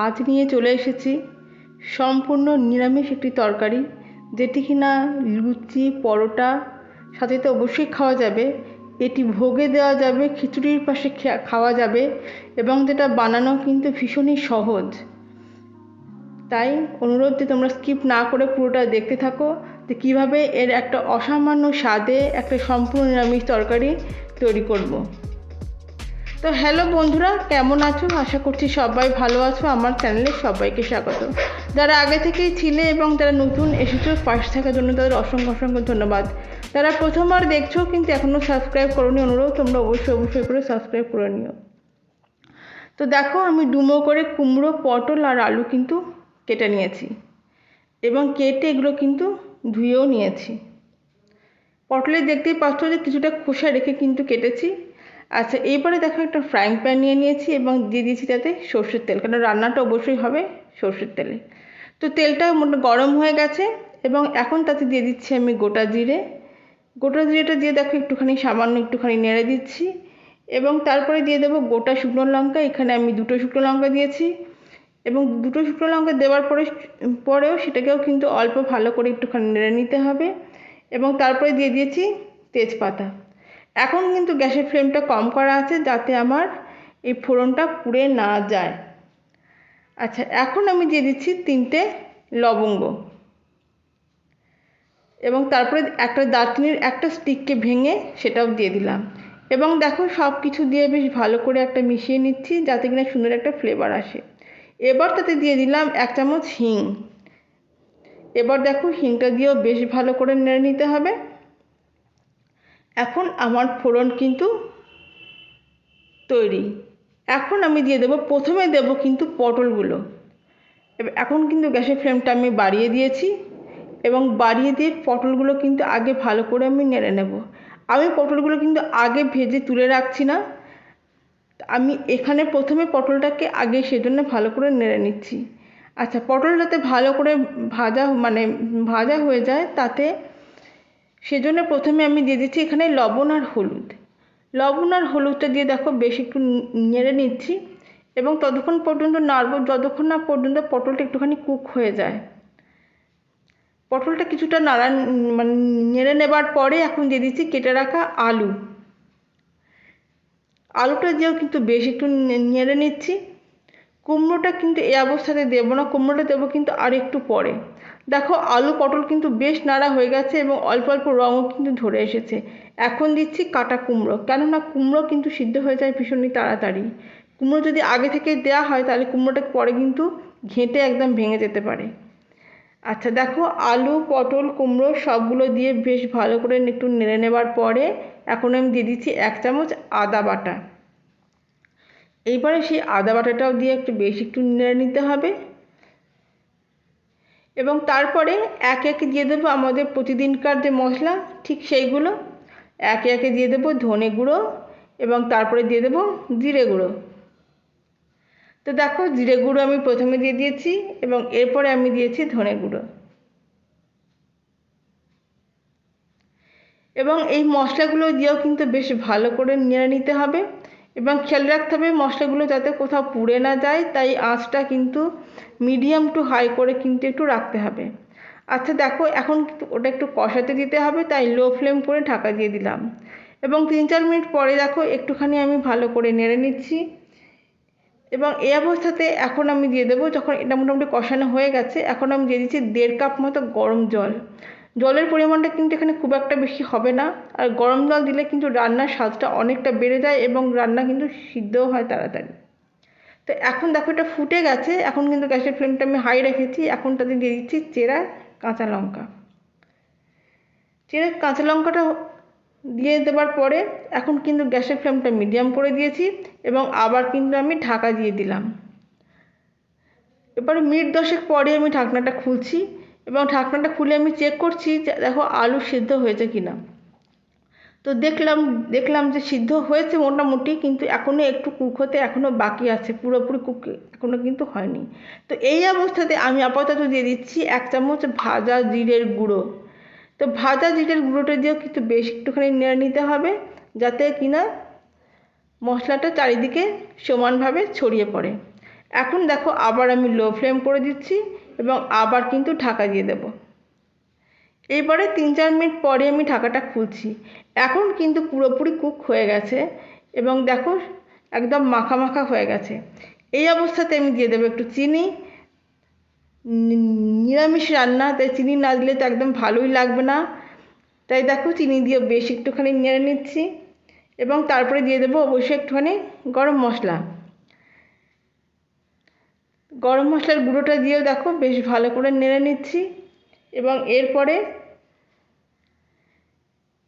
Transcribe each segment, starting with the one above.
আজ নিয়ে চলে এসেছি সম্পূর্ণ নিরামিষ একটি তরকারি, যেটি কিনা লুচি পরোটা সাথে তো অবশ্যই খাওয়া যাবে। এটি ভোগে দেওয়া যাবে, খিচুড়ির পাশে খাওয়া যাবে এবং যেটা বানানো কিন্তু ভীষণই সহজ। তাই অনুরোধ যে তোমরা স্কিপ না করে পুরোটা দেখতে থাকো যে কীভাবে এর একটা অসামান্য স্বাদে একটা সম্পূর্ণ নিরামিষ তরকারি তৈরি করব। তো হ্যালো বন্ধুরা, কেমন আছো? আশা করছি সবাই ভালো আছো। আমার চ্যানেলে সবাইকে স্বাগত। যারা আগে থেকেই ছিলে এবং যারা নতুন এসেছো পাশে থাকার জন্য তাদের অসংখ্য অসংখ্য ধন্যবাদ। যারা প্রথমবার দেখছো কিন্তু এখনও সাবস্ক্রাইব করোনি, অনুরোধ তোমরা অবশ্যই করে সাবস্ক্রাইব করে নিও। তো দেখো, আমি ডুমো করে কুমড়ো, পটল আর আলু কিন্তু কেটে নিয়েছি এবং কেটে এগুলো কিন্তু ধুয়েও নিয়েছি। পটলে দেখতেই পাচ্ছ যে কিছুটা খোসা রেখে কিন্তু কেটেছি। আচ্ছা, এবারে দেখো একটা ফ্রাইং প্যান নিয়ে নিয়েছি এবং দিয়ে দিয়েছি তাতে সর্ষের তেল, কারণ রান্নাটা অবশ্যই হবে সর্ষের তেলে। তো তেলটা গরম হয়ে গেছে এবং এখন তাতে দিয়ে দিচ্ছি আমি গোটা জিরেটা দিয়ে দেখো সামান্য একটুখানি নেড়ে দিচ্ছি এবং তারপরে দিয়ে দেবো গোটা শুকনো লঙ্কা। এখানে আমি 2টো শুকনো লঙ্কা দিয়েছি এবং 2টো শুকনো লঙ্কা দেওয়ার পরেও সেটাকেও কিন্তু অল্প ভালো করে একটুখানি নেড়ে নিতে হবে এবং তারপরে দিয়ে দিয়েছি তেজপাতা। এখন কিন্তু গ্যাসের ফ্লেমটা কম করা আছে যাতে আমার এই ফোড়নটা পুড়ে না যায়। আচ্ছা, এখন আমি দিয়ে দিচ্ছি 3টে লবঙ্গ এবং তারপরে একটা দারচিনির একটা স্টিককে ভেঙে সেটাও দিয়ে দিলাম এবং দেখো সব কিছু দিয়ে বেশ ভালো করে একটা মিশিয়ে নিচ্ছি যাতে কিনা সুন্দর একটা ফ্লেভার আসে। এবার তাতে দিয়ে দিলাম 1 চামচ হিং। এবার দেখো হিংটা দিয়েও বেশ ভালো করে নেড়ে নিতে হবে। এখন আমার ফোড়ন কিন্তু তৈরি। এখন আমি দিয়ে দেবো, প্রথমে দেবো কিন্তু পটলগুলো। এখন কিন্তু গ্যাসের ফ্লেমটা আমি বাড়িয়ে দিয়েছি এবং বাড়িয়ে দিয়ে পটলগুলো কিন্তু আগে ভালো করে আমি নেড়ে নেব। আমি পটলগুলো কিন্তু আগে ভেজে তুলে রাখছি না, আমি এখানে প্রথমে পটলটাকে আগে সেজন্য ভালো করে নেড়ে নিচ্ছি। আচ্ছা, পটল যাতে ভালো করে ভাজা হয়ে যায় তাতে সেজন্য প্রথমে আমি দিয়ে দিচ্ছি এখানে লবণ আর হলুদটা দিয়ে দেখো বেশ একটু নেড়ে নিচ্ছি এবং ততক্ষণ পর্যন্ত নাড়বো যতক্ষণ না পর্যন্ত পটলটা একটুখানি কুক হয়ে যায়। পটলটা কিছুটা নেড়ে নেবার পরে এখন দিয়ে দিচ্ছি কেটে রাখা আলুটা দিয়েও কিন্তু বেশ একটু নেড়ে নিচ্ছি। কুমড়োটা কিন্তু এই অবস্থাতে দেবো না, কুমড়োটা দেবো কিন্তু আর একটু পরে। দেখো আলু পটল কিন্তু বেশ নাড়া হয়ে গেছে এবং অল্প অল্প রঙও কিন্তু ধরে এসেছে। এখন দিচ্ছি কাটা কুমড়ো, কেননা কুমড়ো কিন্তু সিদ্ধ হয়ে যায় ভীষণই তাড়াতাড়ি। কুমড়ো যদি আগে থেকে দেওয়া হয় তাহলে কুমড়োটা পরে কিন্তু ঘেঁটে একদম ভেঙে যেতে পারে। আচ্ছা দেখো, আলু পটল কুমড়ো সবগুলো দিয়ে বেশ ভালো করে একটু নেড়ে নেবার পরে এখন আমি দিয়ে দিচ্ছি 1 চামচ আদা বাটা। এইবারে সেই আদা বাটাটাও দিয়ে একটু নেড়ে নিতে হবে এবং তারপরে একে একে দিয়ে দেবো আমাদের প্রতিদিনকার যে মশলা, ঠিক সেইগুলো একে একে দিয়ে দেবো ধনে গুঁড়ো এবং তারপরে দিয়ে দেবো জিরে গুঁড়ো। তো দেখো জিরে গুঁড়ো আমি প্রথমে দিয়ে দিয়েছি এবং এরপরে আমি দিয়েছি ধনে গুঁড়ো এবং এই মশলাগুলো দিয়েও কিন্তু বেশ ভালো করে নেড়ে নিতে হবে এবং খেয়াল রাখতে হবে মশলাগুলো যাতে কোথাও পুড়ে না যায়, তাই আঁচটা কিন্তু মিডিয়াম টু হাই করে কিন্তু একটু রাখতে হবে। আচ্ছা দেখো, এখন ওটা একটু কষাতে দিতে হবে, তাই লো ফ্লেম করে ঢাকা দিয়ে দিলাম এবং 3-4 মিনিট পরে দেখো একটুখানি আমি ভালো করে নেড়ে নিচ্ছি এবং এই অবস্থাতে এখন আমি দিয়ে দেবো, যখন এটা মোটামুটি কষানো হয়ে গেছে, এখন আমি দিয়ে দিচ্ছি 1.5 কাপ মতো গরম জল। জলের পরিমাণটা কিন্তু এখানে খুব একটা বেশি হবে না, আর গরম জল দিলে কিন্তু রান্নার স্বাদটা অনেকটা বেড়ে যায় এবং রান্না কিন্তু সিদ্ধও হয় তাড়াতাড়ি। তো এখন দেখো এটা ফুটে গেছে, এখন কিন্তু গ্যাসের ফ্লেমটা আমি হাই রেখেছি। এখন তাতে দিয়ে দিচ্ছি চেরা কাঁচা লঙ্কাটা দিয়ে দেওয়ার পরে এখন কিন্তু গ্যাসের ফ্লেমটা মিডিয়াম করে দিয়েছি এবং আবার কিন্তু আমি ঢাকা দিয়ে দিলাম। এবারে মিনিট 10 পরে আমি ঢাকনাটা খুলছি এবং ঢাকনাটা খুলে আমি চেক করছি যে দেখো আলু সিদ্ধ হয়েছে কিনা। তো দেখলাম যে সিদ্ধ হয়েছে মোটামুটি, কিন্তু এখনও একটু কুক হতে এখনও বাকি আছে, পুরোপুরি কুক এখনও কিন্তু হয়নি। তো এই অবস্থাতে আমি আপাতত দিয়ে দিচ্ছি 1 চামচ ভাজা জিরের গুঁড়ো। তো ভাজা জিরের গুঁড়োটা দিয়েও কিন্তু বেশ একটুখানি নেড়ে নিতে হবে যাতে কিনা মশলাটা চারিদিকে সমানভাবে ছড়িয়ে পড়ে। এখন দেখো আবার আমি লো ফ্লেম করে দিচ্ছি এবং আবার কিন্তু ঢাকা দিয়ে দেব। এবারে 3-4 মিনিট পরে আমি ঢাকাটা খুলছি। এখন কিন্তু পুরোপুরি কুক হয়ে গেছে এবং দেখো একদম মাখা মাখা হয়ে গেছে। এই অবস্থাতে আমি দিয়ে দেবো একটু চিনি। নিরামিষ রান্না, তাই চিনি না দিলে তো একদম ভালোই লাগবে না, তাই দেখো চিনি দিয়ে বেশ একটুখানি নেড়ে নিচ্ছি এবং তারপরে দিয়ে দেবো অবশ্যই একটুখানি গরম মশলা। গরম মশলার গুঁড়োটা দিয়েও দেখো বেশ ভালো করে নেড়ে নিচ্ছি এবং এরপরে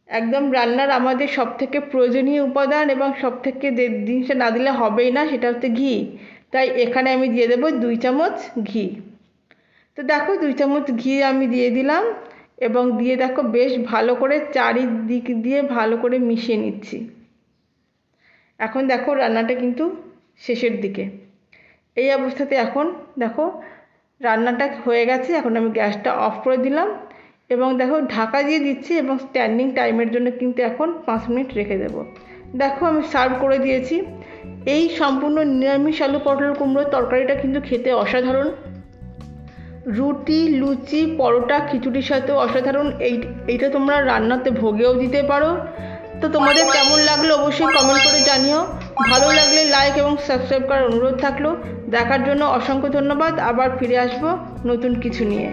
একদম রান্নার আমাদের সবথেকে প্রয়োজনীয় উপাদান এবং সবথেকে যে জিনিসটা না দিলে হবেই না সেটা হচ্ছে ঘি। তাই এখানে আমি দিয়ে দেবো 2 চামচ ঘি। তো দেখো 2 চামচ ঘি আমি দিয়ে দিলাম এবং দিয়ে দেখো বেশ ভালো করে চারিদিক দিয়ে ভালো করে মিশিয়ে নিচ্ছি। এখন দেখো রান্নাটা কিন্তু শেষের দিকে। এই অবস্থাতে এখন দেখো রান্নাটা হয়ে গেছে। এখন আমি গ্যাসটা অফ করে দিলাম এবং দেখো ঢাকা দিয়ে দিচ্ছি এবং স্ট্যান্ডিং টাইমের জন্য কিন্তু এখন 5 মিনিট রেখে দেব। দেখো আমি সার্ভ করে দিয়েছি। এই সম্পূর্ণ নিরামিষ আলু পটল কুমড়োর তরকারিটা কিন্তু খেতে অসাধারণ। রুটি, লুচি, পরোটা, খিচুড়ির সাথেও অসাধারণ। এইটা তোমরা রান্নাতে ভোগেও দিতে পারো। তো তোমাদের কেমন লাগলো অবশ্যই কমেন্ট করে জানিও। ভালো লাগলে লাইক এবং সাবস্ক্রাইব করার অনুরোধ থাকলো। দেখার জন্য অসংখ্য ধন্যবাদ। আবার ফিরে আসবো নতুন কিছু নিয়ে।